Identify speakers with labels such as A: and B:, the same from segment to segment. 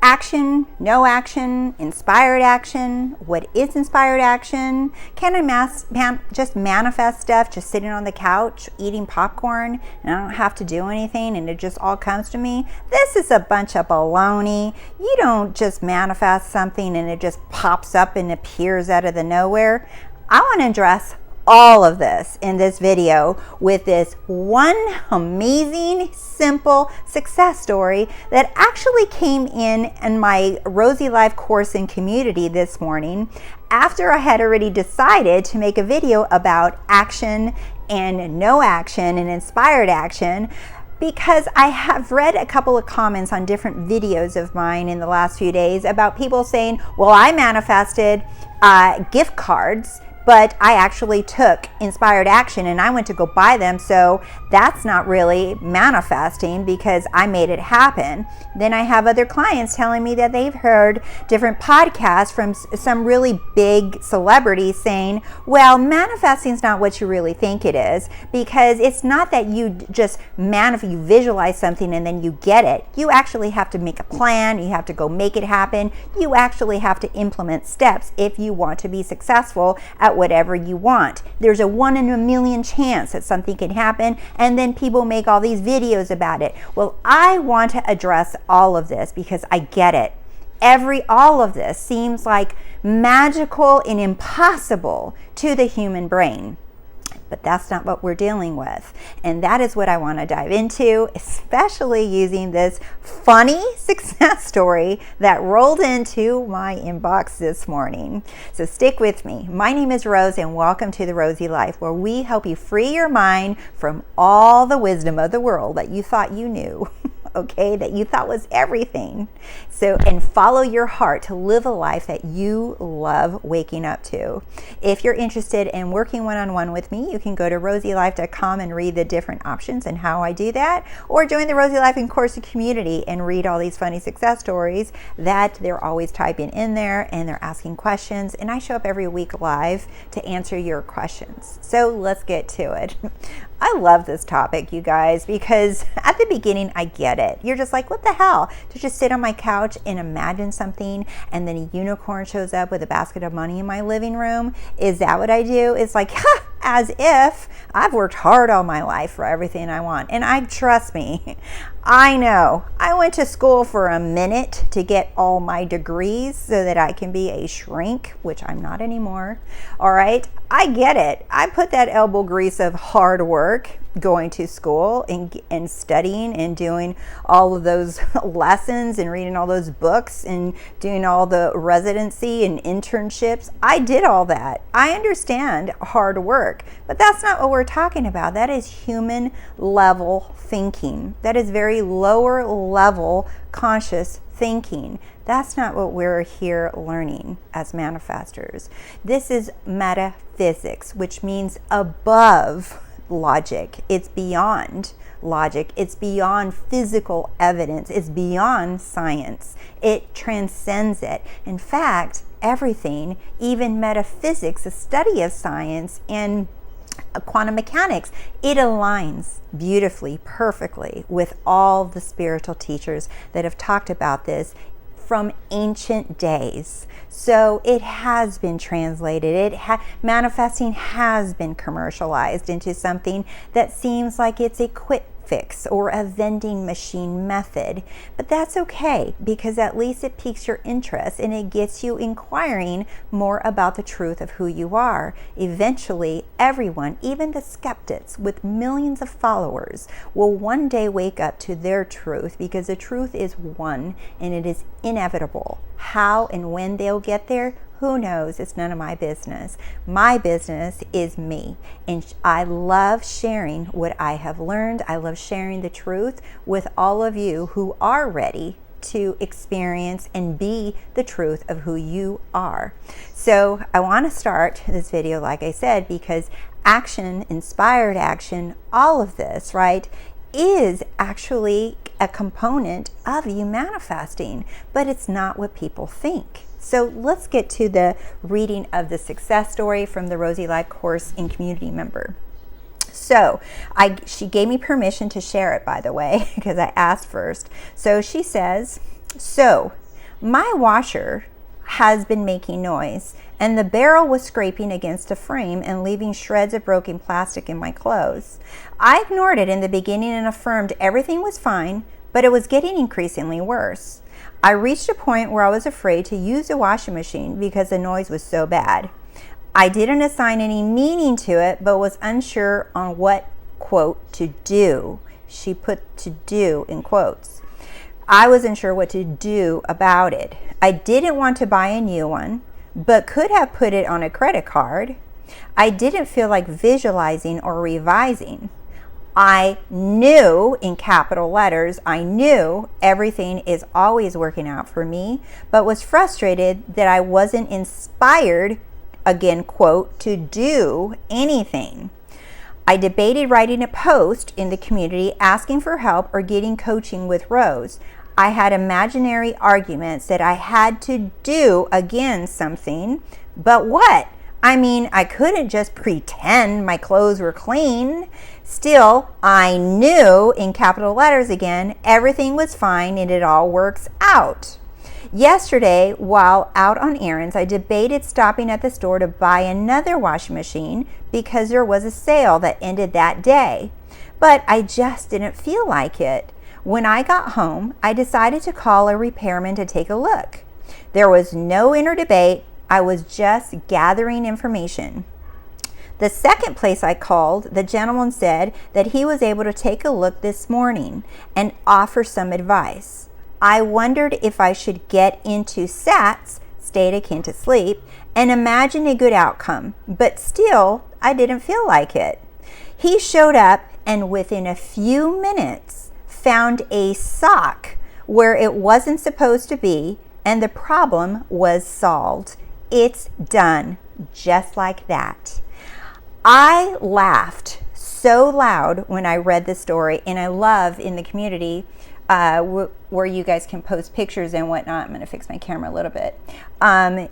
A: Action, no action, inspired action. What is inspired action? Can I just manifest stuff just sitting on the couch eating popcorn and I don't have to do anything and it just all comes to me? This is a bunch of baloney. You don't just manifest something and it just pops up and appears out of the nowhere. I want to address all of this in this video with this one amazing, simple success story that actually came in my Rosey Life course and community this morning after I had already decided to make a video about action and no action and inspired action, because I have read a couple of comments on different videos of mine in the last few days about people saying, well, I manifested gift cards, but I actually took inspired action and I went to go buy them, so that's not really manifesting because I made it happen. Then I have other clients telling me that they've heard different podcasts from some really big celebrities saying, well, manifesting is not what you really think it is, because it's not that you just you visualize something and then you get it. You actually have to make a plan, you have to go make it happen, you actually have to implement steps if you want to be successful at whatever you want. There's a 1 in a million chance that something can happen, and then people make all these videos about it. Well, I want to address all of this because I get it. All of this seems like magical and impossible to the human brain. But that's not what we're dealing with. And that is what I want to dive into, especially using this funny success story that rolled into my inbox this morning. So stick with me. My name is Rose and welcome to The Rosey Life, where we help you free your mind from all the wisdom of the world that you thought you knew. Okay, that you thought was everything. And follow your heart to live a life that you love waking up to. If you're interested in working one-on-one with me, you can go to RoseyLife.com and read the different options and how I do that, or join the Rosey Life and Course community and read all these funny success stories that they're always typing in there and they're asking questions, and I show up every week live to answer your questions. So let's get to it. I love this topic, you guys, because at the beginning, I get it. You're just like, what the hell? To just sit on my couch and imagine something, and then a unicorn shows up with a basket of money in my living room? Is that what I do? It's like, as if I've worked hard all my life for everything I want. And trust me, I know. I went to school for a minute to get all my degrees so that I can be a shrink, which I'm not anymore. All right, I get it. I put that elbow grease of hard work going to school and studying and doing all of those lessons and reading all those books and doing all the residency and internships. I did all that. I understand hard work, but that's not what we're talking about. That is human level thinking. That is very lower level conscious thinking. That's not what we're here learning as manifestors. This is metaphysics, which means above logic. It's beyond logic. It's beyond physical evidence. It's beyond science. It transcends it. In fact, everything, even metaphysics, the study of science and quantum mechanics, it aligns beautifully, perfectly with all the spiritual teachers that have talked about this from ancient days. So it has been translated. Manifesting has been commercialized into something that seems like it's a quick fix or a vending machine method. But that's okay, because at least it piques your interest and it gets you inquiring more about the truth of who you are. Eventually, everyone, even the skeptics with millions of followers, will one day wake up to their truth, because the truth is one and it is inevitable. How and when they'll get there, who knows? It's none of my business. My business is me. And I love sharing what I have learned. I love sharing the truth with all of you who are ready to experience and be the truth of who you are. So I want to start this video, like I said, because action, inspired action, all of this, right, is actually a component of you manifesting, but it's not what people think. So let's get to the reading of the success story from the Rosey Life course and community member. So she gave me permission to share it, by the way, because I asked first. So she says, so My washer has been making noise, and the barrel was scraping against a frame and leaving shreds of broken plastic in my clothes. I ignored it in the beginning and affirmed everything was fine, but it was getting increasingly worse. I reached a point where I was afraid to use the washing machine because the noise was so bad. I didn't assign any meaning to it, but was unsure on what, quote, to do. She put to do in quotes. I was unsure what to do about it. I didn't want to buy a new one, but could have put it on a credit card. I didn't feel like visualizing or revising. I knew, in capital letters, I knew everything is always working out for me, but was frustrated that I wasn't inspired, again, quote, to do anything. I debated writing a post in the community asking for help or getting coaching with Rose. I had imaginary arguments that I had to do, again, something, but what? I mean, I couldn't just pretend my clothes were clean. Still, I knew, in capital letters again, everything was fine and it all works out. Yesterday, while out on errands, I debated stopping at the store to buy another washing machine because there was a sale that ended that day. But I just didn't feel like it. When I got home, I decided to call a repairman to take a look. There was no inner debate. I was just gathering information. The second place I called, the gentleman said that he was able to take a look this morning and offer some advice. I wondered if I should get into SATs, state akin to sleep, and imagine a good outcome, but still, I didn't feel like it. He showed up and within a few minutes found a sock where it wasn't supposed to be, and the problem was solved. It's done, just like that. I laughed so loud when I read the story, and I love in the community where you guys can post pictures and whatnot. I'm going to fix my camera a little bit.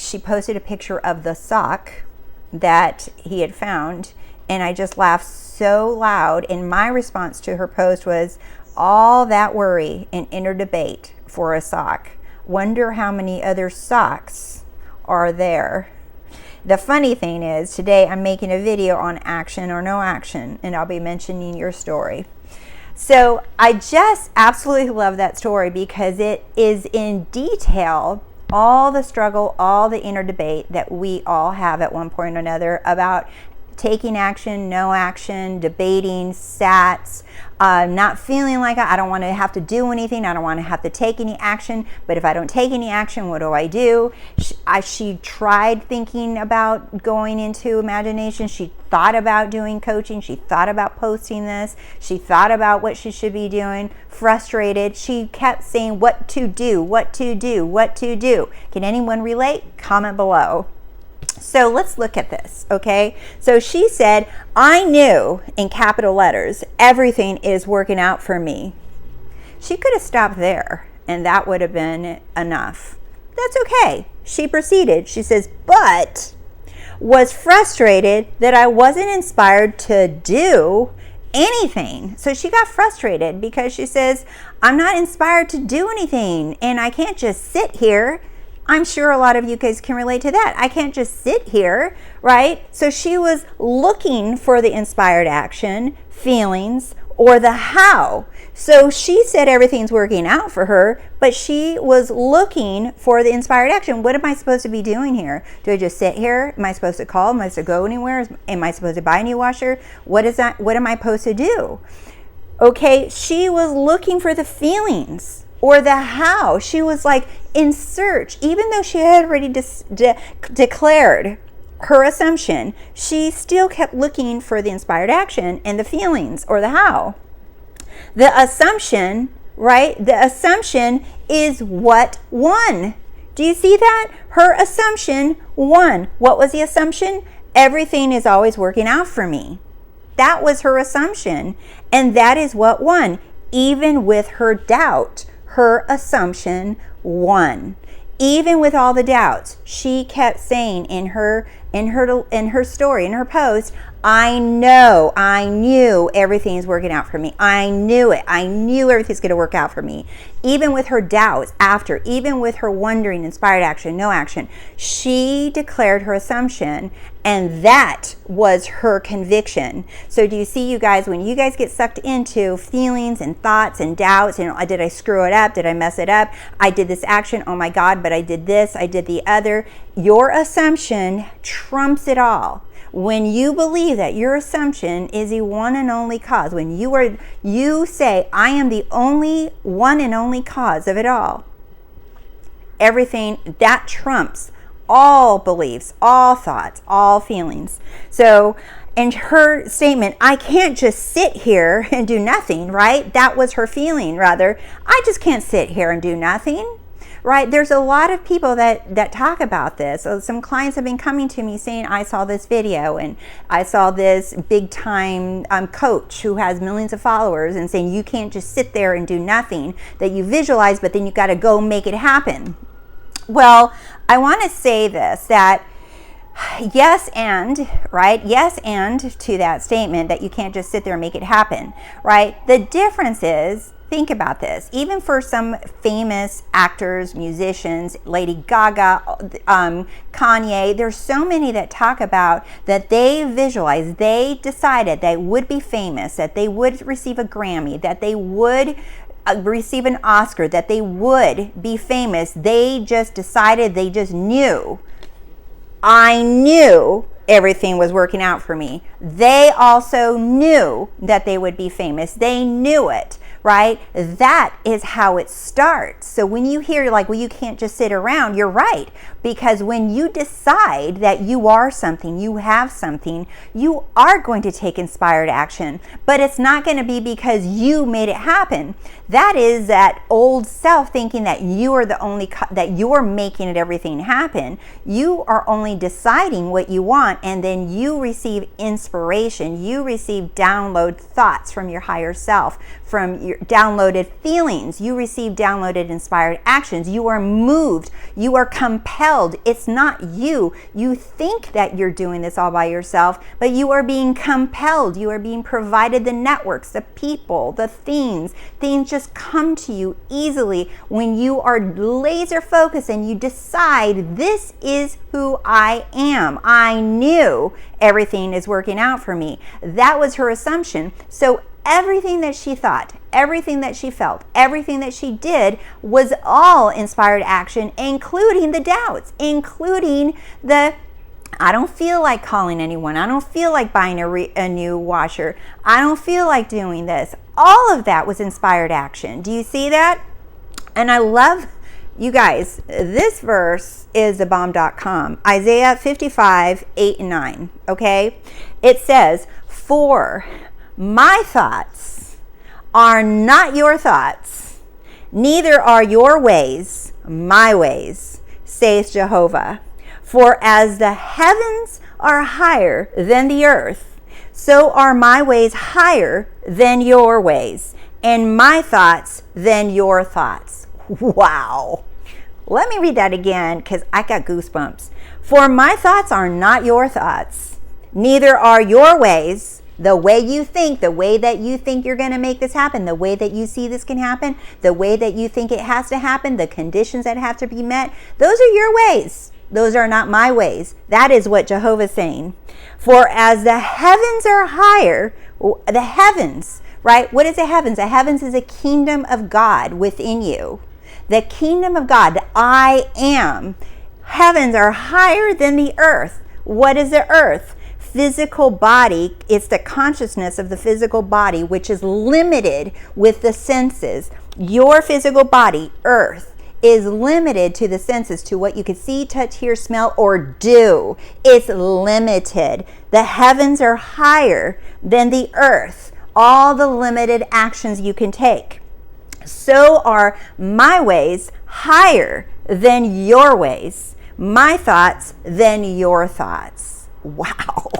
A: She posted a picture of the sock that he had found, and I just laughed so loud. And my response to her post was, all that worry and inner debate for a sock. Wonder how many other socks are there. The funny thing is, today I'm making a video on action or no action, and I'll be mentioning your story. So I just absolutely love that story because it is in detail all the struggle, all the inner debate that we all have at one point or another about taking action, no action, debating, SATs, not feeling like I don't want to have to do anything. I don't want to have to take any action. But if I don't take any action, what do I do? She tried thinking about going into imagination. She thought about doing coaching. She thought about posting this. She thought about what she should be doing. Frustrated. She kept saying what to do, what to do, what to do. Can anyone relate? Comment below. So let's look at this, okay? So she said, I knew, in capital letters, everything is working out for me. She could have stopped there, and that would have been enough. That's okay. She proceeded. She says, but was frustrated that I wasn't inspired to do anything. So she got frustrated because she says, I'm not inspired to do anything, and I can't just sit here. I'm sure a lot of you guys can relate to that. I can't just sit here, right? So she was looking for the inspired action, feelings, or the how. So she said everything's working out for her, but she was looking for the inspired action. What am I supposed to be doing here? Do I just sit here? Am I supposed to call? Am I supposed to go anywhere? Am I supposed to buy a new washer? What is that? What am I supposed to do? Okay, she was looking for the feelings or the how. She was like in search, even though she had already declared her assumption, she still kept looking for the inspired action and the feelings or the how. The assumption, right? The assumption is what won. Do you see that? Her assumption won. What was the assumption? Everything is always working out for me. That was her assumption, and that is what won. Even with her doubt, her assumption won. Even with all the doubts, she kept saying in her story, in her post, I knew everything's working out for me. I knew it. I knew everything's going to work out for me. Even with her doubts after, even with her wondering, inspired action, no action, she declared her assumption, and that was her conviction. So do you see, you guys, when you guys get sucked into feelings and thoughts and doubts, and did I screw it up? Did I mess it up? I did this action. Oh my God, but I did this. I did the other. Your assumption trumps it all. When you believe that your assumption is the one and only cause, when you say, I am the only one and only cause of it all, everything that trumps all beliefs, all thoughts, all feelings. So, in her statement, I can't just sit here and do nothing, right? That was her feeling, rather. I just can't sit here and do nothing. Right? There's a lot of people that talk about this. So some clients have been coming to me saying, I saw this video and I saw this big time coach who has millions of followers, and saying you can't just sit there and do nothing, that you visualize, but then you got to go make it happen. Well, I want to say this, that yes and, right? Yes and to that statement that you can't just sit there and make it happen, right? The difference is, think about this. Even for some famous actors, musicians, Lady Gaga, Kanye, there's so many that talk about that they visualized, they decided they would be famous, that they would receive a Grammy, that they would receive an Oscar, that they would be famous. They just decided, they just knew. I knew everything was working out for me. They also knew that they would be famous. They knew it. Right? That is how it starts. So when you hear like, well, you can't just sit around, you're right. Because when you decide that you are something, you have something, you are going to take inspired action. But it's not going to be because you made it happen. That is that old self thinking that you are the only, that you're making it everything happen. You are only deciding what you want, and then you receive inspiration. You receive download thoughts from your higher self, from your downloaded feelings. You receive downloaded inspired actions. You are moved. You are compelled. It's not you. You think that you're doing this all by yourself, but you are being compelled. You are being provided the networks, the people, the things. Things just come to you easily when you are laser focused and you decide, this is who I am. I knew everything is working out for me. That was her assumption. So everything that she thought, everything that she felt, everything that she did was all inspired action, including the doubts, including the, I don't feel like calling anyone. I don't feel like buying a new washer. I don't feel like doing this. All of that was inspired action. Do you see that? And I love, you guys, this verse is thebomb.com. Isaiah 55, 8 and 9, okay? It says, for my thoughts are not your thoughts, neither are your ways my ways, saith Jehovah. For as the heavens are higher than the earth, so are my ways higher than your ways, and my thoughts than your thoughts. Wow. Let me read that again, because I got goosebumps. For my thoughts are not your thoughts, neither are your ways. The way you think, the way that you think you're going to make this happen, the way that you see this can happen, the way that you think it has to happen, the conditions that have to be met, those are your ways. Those are not my ways. That is what Jehovah's saying. For as the heavens are higher, the heavens, right? What is the heavens? The heavens is a kingdom of God within you. The kingdom of God, the I am. Heavens are higher than the earth. What is the earth? Physical body. It's the consciousness of the physical body, which is limited with the senses. Your physical body, earth, is limited to the senses, to what you can see, touch, hear, smell, or do. It's limited. The heavens are higher than the earth. All the limited actions you can take. So are my ways higher than your ways. My thoughts than your thoughts. Wow.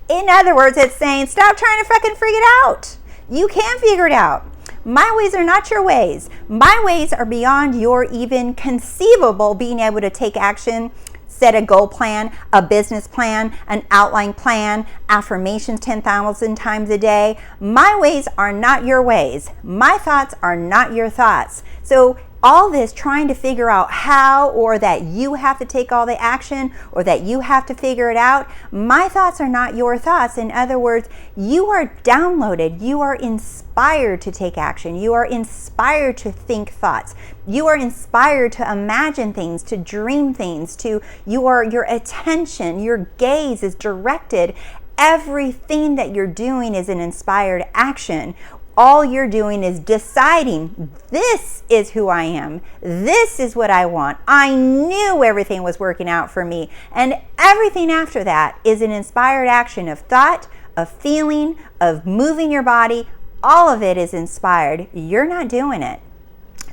A: In other words, it's saying, stop trying to fucking figure it out. You can figure it out. My ways are not your ways. My ways are beyond your even conceivable being able to take action set a goal plan, a business plan, an outline plan, affirmations 10,000 times a day. My ways are not your ways. My thoughts are not your thoughts. So all this trying to figure out how, or that you have to take all the action, or that you have to figure it out, my thoughts are not your thoughts. In other words, you are downloaded, you are inspired to take action, you are inspired to think thoughts, you are inspired to imagine things, to dream things, your attention, your gaze is directed. Everything that you're doing is an inspired action. All you're doing is deciding, this is who I am. This is what I want. I knew everything was working out for me. And everything after that is an inspired action of thought, of feeling, of moving your body. All of it is inspired. You're not doing it.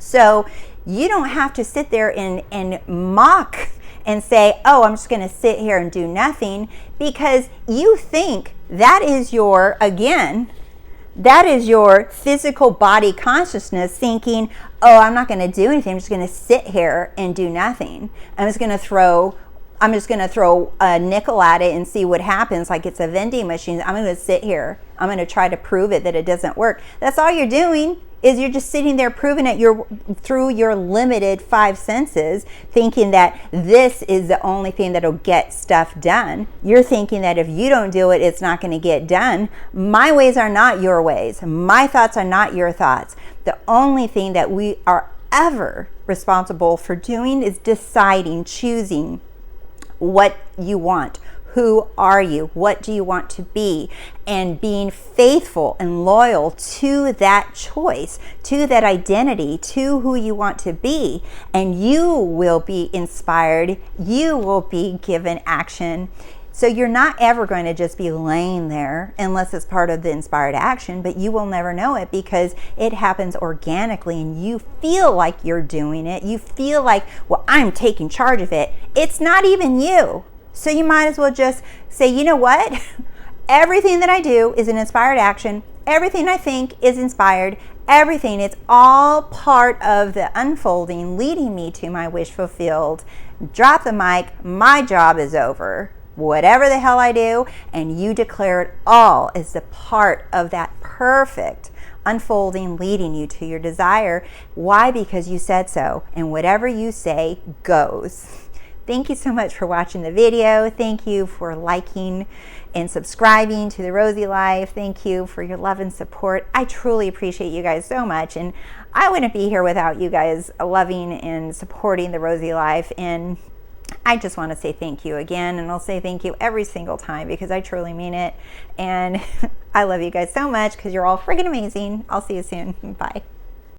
A: So you don't have to sit there and mock and say, oh, I'm just going to sit here and do nothing, because you think that is your, again, that is your physical body consciousness thinking, oh, I'm not going to do anything. I'm just going to sit here and do nothing. I'm just going to throw a nickel at it and see what happens, like it's a vending machine. I'm going to sit here. I'm going to try to prove it that it doesn't work. That's all you're doing, is you're just sitting there proving it through your limited 5 senses, thinking that this is the only thing that'll get stuff done. You're thinking that if you don't do it, it's not going to get done. My ways are not your ways. My thoughts are not your thoughts. The only thing that we are ever responsible for doing is deciding, choosing what you want. Who are you? What do you want to be? And being faithful and loyal to that choice, to that identity, to who you want to be. And you will be inspired. You will be given action. So you're not ever going to just be laying there unless it's part of the inspired action, but you will never know it because it happens organically and you feel like you're doing it. You feel like, well, I'm taking charge of it. It's not even you. So you might as well just say, you know what? Everything that I do is an inspired action. Everything I think is inspired. Everything, it's all part of the unfolding leading me to my wish fulfilled. Drop the mic. My job is over. Whatever the hell I do, and you declare it all as the part of that perfect unfolding leading you to your desire. Why? Because you said so. And whatever you say goes. Thank you so much for watching the video. Thank you for liking and subscribing to The Rosey Life. Thank you for your love and support. I truly appreciate you guys so much. And I wouldn't be here without you guys loving and supporting The Rosey Life. And I just want to say thank you again. And I'll say thank you every single time because I truly mean it. And I love you guys so much because you're all friggin' amazing. I'll see you soon. Bye.